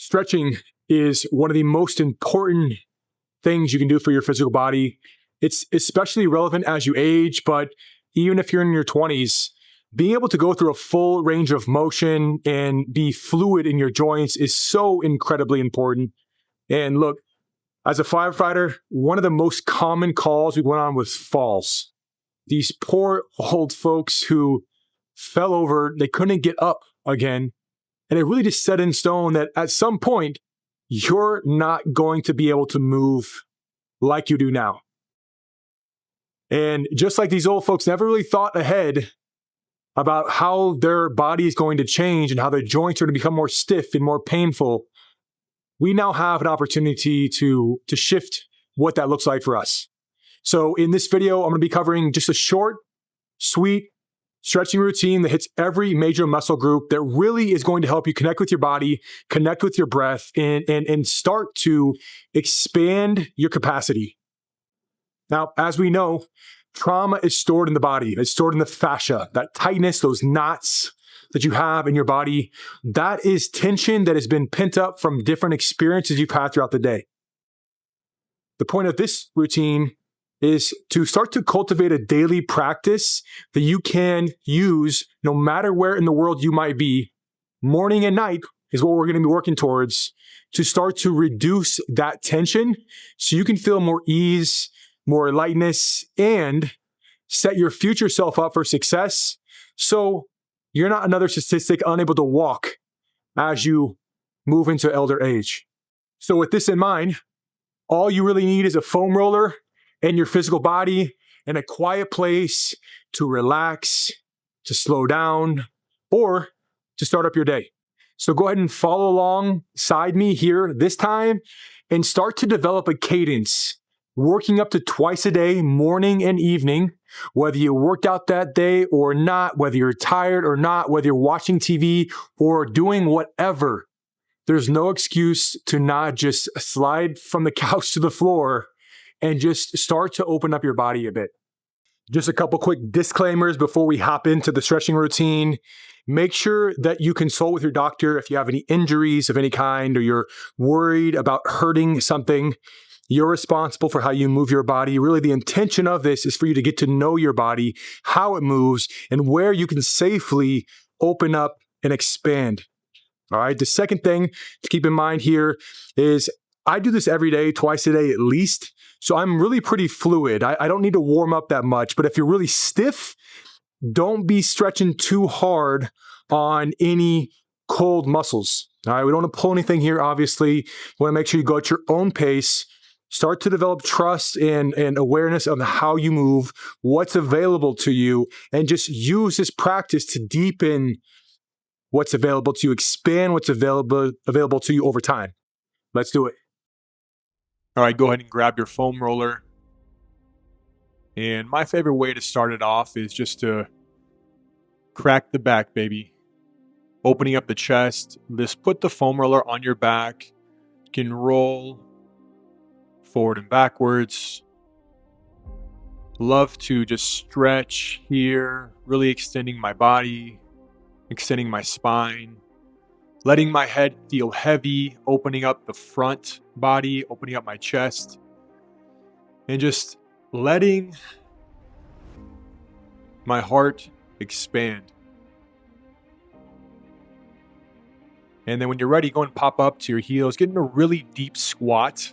Stretching is one of the most important things you can do for your physical body. It's especially relevant as you age, but even if you're in your 20s, being able to go through a full range of motion and be fluid in your joints is so incredibly important. And look, as a firefighter, one of the most common calls we went on was falls. These poor old folks who fell over, they couldn't get up again. And it really just set in stone that at some point, you're not going to be able to move like you do now. And just like these old folks never really thought ahead about how their body is going to change and how their joints are going to become more stiff and more painful, we now have an opportunity to shift what that looks like for us. So in this video, I'm going to be covering just a short, sweet stretching routine that hits every major muscle group that really is going to help you connect with your body, connect with your breath, and start to expand your capacity. Now, as we know, trauma is stored in the body. It's stored in the fascia, that tightness, those knots that you have in your body. That is tension that has been pent up from different experiences you've had throughout the day. The point of this routine is to start to cultivate a daily practice that you can use no matter where in the world you might be. Morning and night is what we're going to be working towards to start to reduce that tension so you can feel more ease, more lightness, and set your future self up for success so you're not another statistic unable to walk as you move into elder age. So with this in mind, all you really need is a foam roller and your physical body and a quiet place to relax, to slow down, or to start up your day. So go ahead and follow alongside me here this time and start to develop a cadence, working up to twice a day, morning and evening, whether you worked out that day or not, whether you're tired or not, whether you're watching TV or doing whatever. There's no excuse to not just slide from the couch to the floor and just start to open up your body a bit. Just a couple quick disclaimers before we hop into the stretching routine. Make sure that you consult with your doctor if you have any injuries of any kind or you're worried about hurting something. You're responsible for how you move your body. Really, the intention of this is for you to get to know your body, how it moves, and where you can safely open up and expand. All right. The second thing to keep in mind here is I do this every day, twice a day at least. So I'm really pretty fluid. I don't need to warm up that much. But if you're really stiff, don't be stretching too hard on any cold muscles. All right. We don't want to pull anything here, obviously. You want to make sure you go at your own pace. Start to develop trust and awareness of how you move, what's available to you, and just use this practice to deepen what's available to you, expand what's available to you over time. Let's do it. All right, go ahead and grab your foam roller. And my favorite way to start it off is just to crack the back, baby. Opening up the chest, just put the foam roller on your back. You can roll forward and backwards. Love to just stretch here, really extending my body, extending my spine, letting my head feel heavy, opening up the front body, opening up my chest, and just letting my heart expand. And then when you're ready, go and pop up to your heels, get in a really deep squat.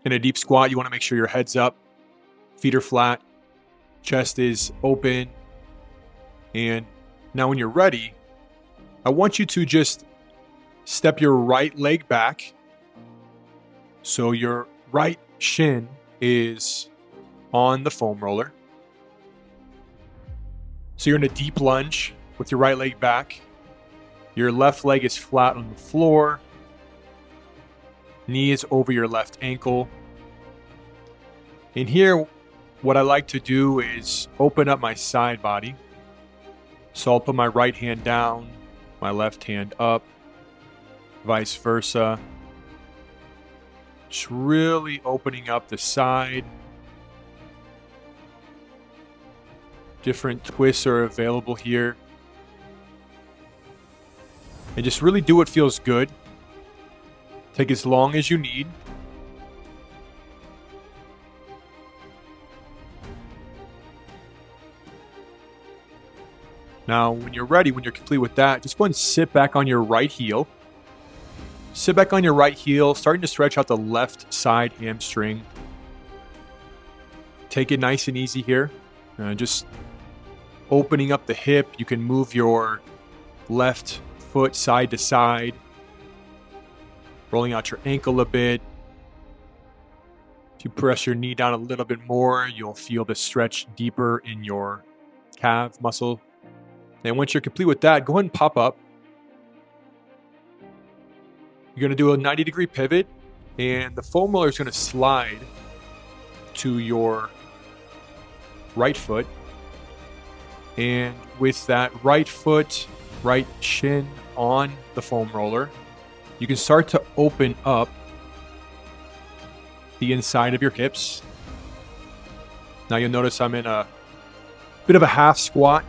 In a deep squat, you want to make sure your head's up, feet are flat, chest is open. And now when you're ready, I want you to just step your right leg back. So your right shin is on the foam roller. So you're in a deep lunge with your right leg back. Your left leg is flat on the floor. Knee is over your left ankle. And here, what I like to do is open up my side body. So I'll put my right hand down, my left hand up, vice versa. Just really opening up the side. Different twists are available here. And just really do what feels good. Take as long as you need. Now, when you're ready, when you're complete with that, just go ahead and sit back on your right heel. Sit back on your right heel, starting to stretch out the left side hamstring. Take it nice and easy here. Just opening up the hip. You can move your left foot side to side. Rolling out your ankle a bit. If you press your knee down a little bit more, you'll feel the stretch deeper in your calf muscle. And once you're complete with that, go ahead and pop up. You're going to do a 90-degree pivot, and the foam roller is going to slide to your right foot. And with that right foot, right shin on the foam roller, you can start to open up the inside of your hips. Now you'll notice I'm in a bit of a half squat.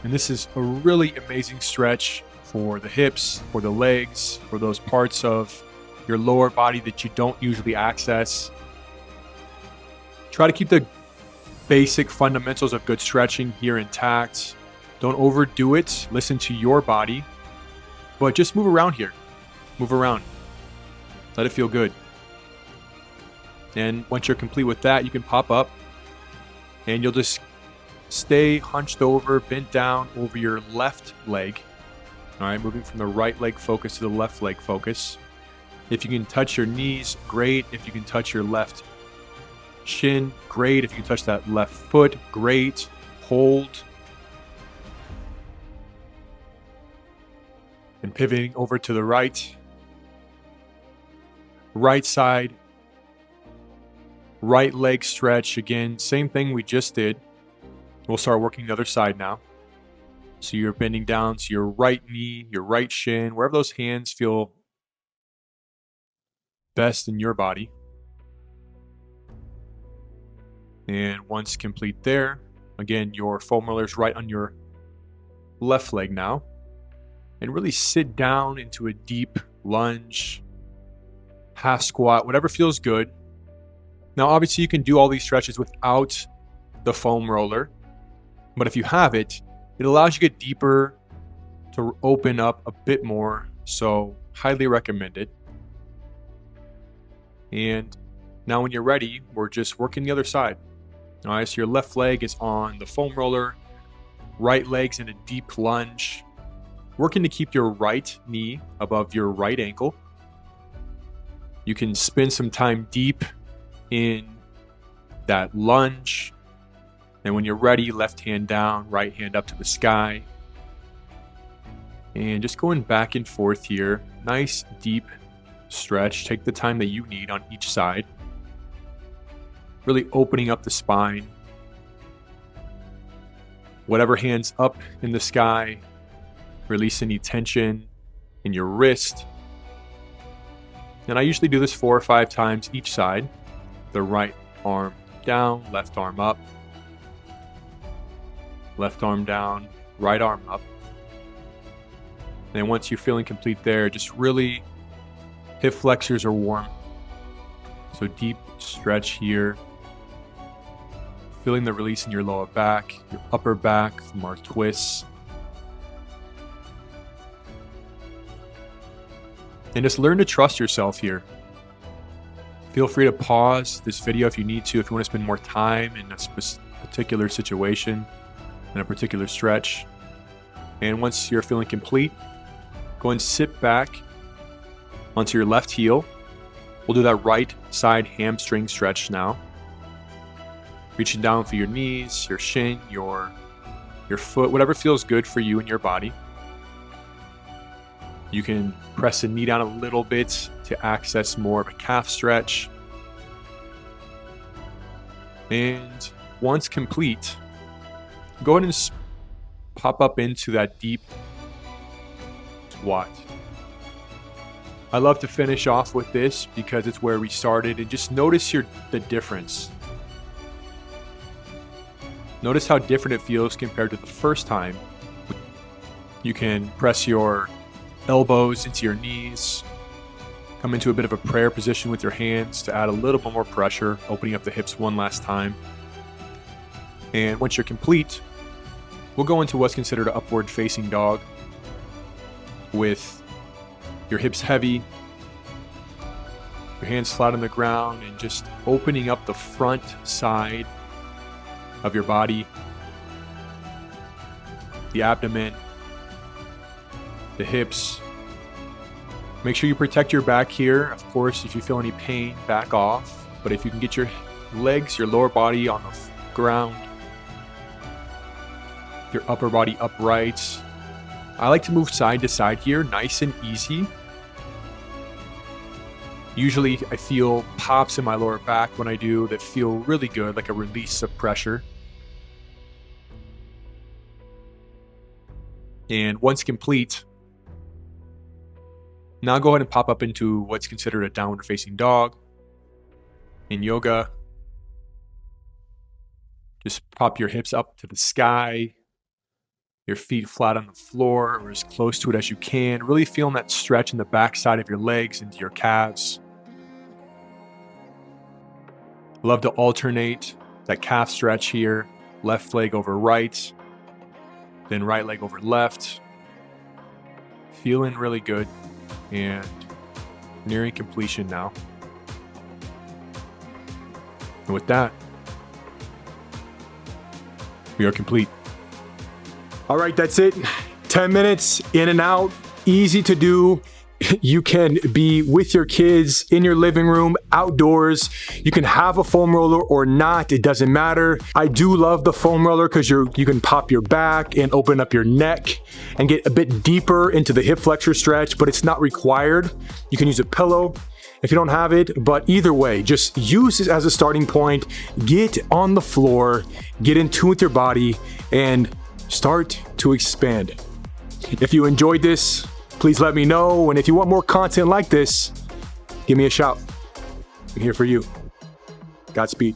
And this is a really amazing stretch for the hips, for the legs, for those parts of your lower body that you don't usually access. Try to keep the basic fundamentals of good stretching here intact. Don't overdo it. Listen to your body. But just move around here. Move around. Let it feel good. And once you're complete with that, you can pop up and you'll just stay hunched over, bent down over your left leg. All right, moving from the right leg focus to the left leg focus. If you can touch your knees, great. If you can touch your left shin, great. If you can touch that left foot, great. Hold. And pivoting over to the right. Right side. Right leg stretch. Again, same thing we just did. We'll start working the other side now. So you're bending down to your right knee, your right shin, wherever those hands feel best in your body. And once complete there, again, your foam roller is right on your left leg now. And really sit down into a deep lunge, half squat, whatever feels good. Now, obviously, you can do all these stretches without the foam roller. But if you have it, it allows you to get deeper, to open up a bit more. So highly recommend it. And now when you're ready, we're just working the other side. All right, so your left leg is on the foam roller, right leg's in a deep lunge, working to keep your right knee above your right ankle. You can spend some time deep in that lunge. And when you're ready, left hand down, right hand up to the sky. And just going back and forth here. Nice, deep stretch. Take the time that you need on each side. Really opening up the spine. Whatever hand's up in the sky, release any tension in your wrist. And I usually do this 4 or 5 times each side. The right arm down, left arm up. Left arm down, right arm up. And once you're feeling complete there, just really, hip flexors are warm. So deep stretch here. Feeling the release in your lower back, your upper back from our twists. And just learn to trust yourself here. Feel free to pause this video if you need to, if you want to spend more time in a particular situation, in a particular stretch. And once you're feeling complete, go and sit back onto your left heel. We'll do that right side hamstring stretch now. Reaching down for your knees, your shin, your foot, whatever feels good for you and your body. You can press the knee down a little bit to access more of a calf stretch. And once complete, go ahead and pop up into that deep squat. I love to finish off with this because it's where we started, and just notice the difference. Notice how different it feels compared to the first time. You can press your elbows into your knees. Come into a bit of a prayer position with your hands to add a little bit more pressure, opening up the hips one last time. And once you're complete, we'll go into what's considered an upward facing dog with your hips heavy, your hands flat on the ground, and just opening up the front side of your body, the abdomen, the hips. Make sure you protect your back here. Of course, if you feel any pain, back off. But if you can get your legs, your lower body on the ground, your upper body upright. I like to move side to side here, nice and easy. Usually I feel pops in my lower back when I do that feel really good, like a release of pressure. And once complete, now go ahead and pop up into what's considered a downward facing dog. In yoga, just pop your hips up to the sky, your feet flat on the floor or as close to it as you can. Really feeling that stretch in the back side of your legs into your calves. Love to alternate that calf stretch here. Left leg over right, then right leg over left. Feeling really good and nearing completion now. And with that, we are complete. All right, that's it. 10 minutes in and out, easy to do. You can be with your kids in your living room, outdoors. You can have a foam roller or not, it doesn't matter. I do love the foam roller because you can pop your back and open up your neck and get a bit deeper into the hip flexor stretch, but it's not required. You can use a pillow if you don't have it, but either way, just use this as a starting point. Get on the floor, get in tune with your body, and start to expand. If you enjoyed this, please let me know. And if you want more content like this, give me a shout. I'm here for you. Godspeed.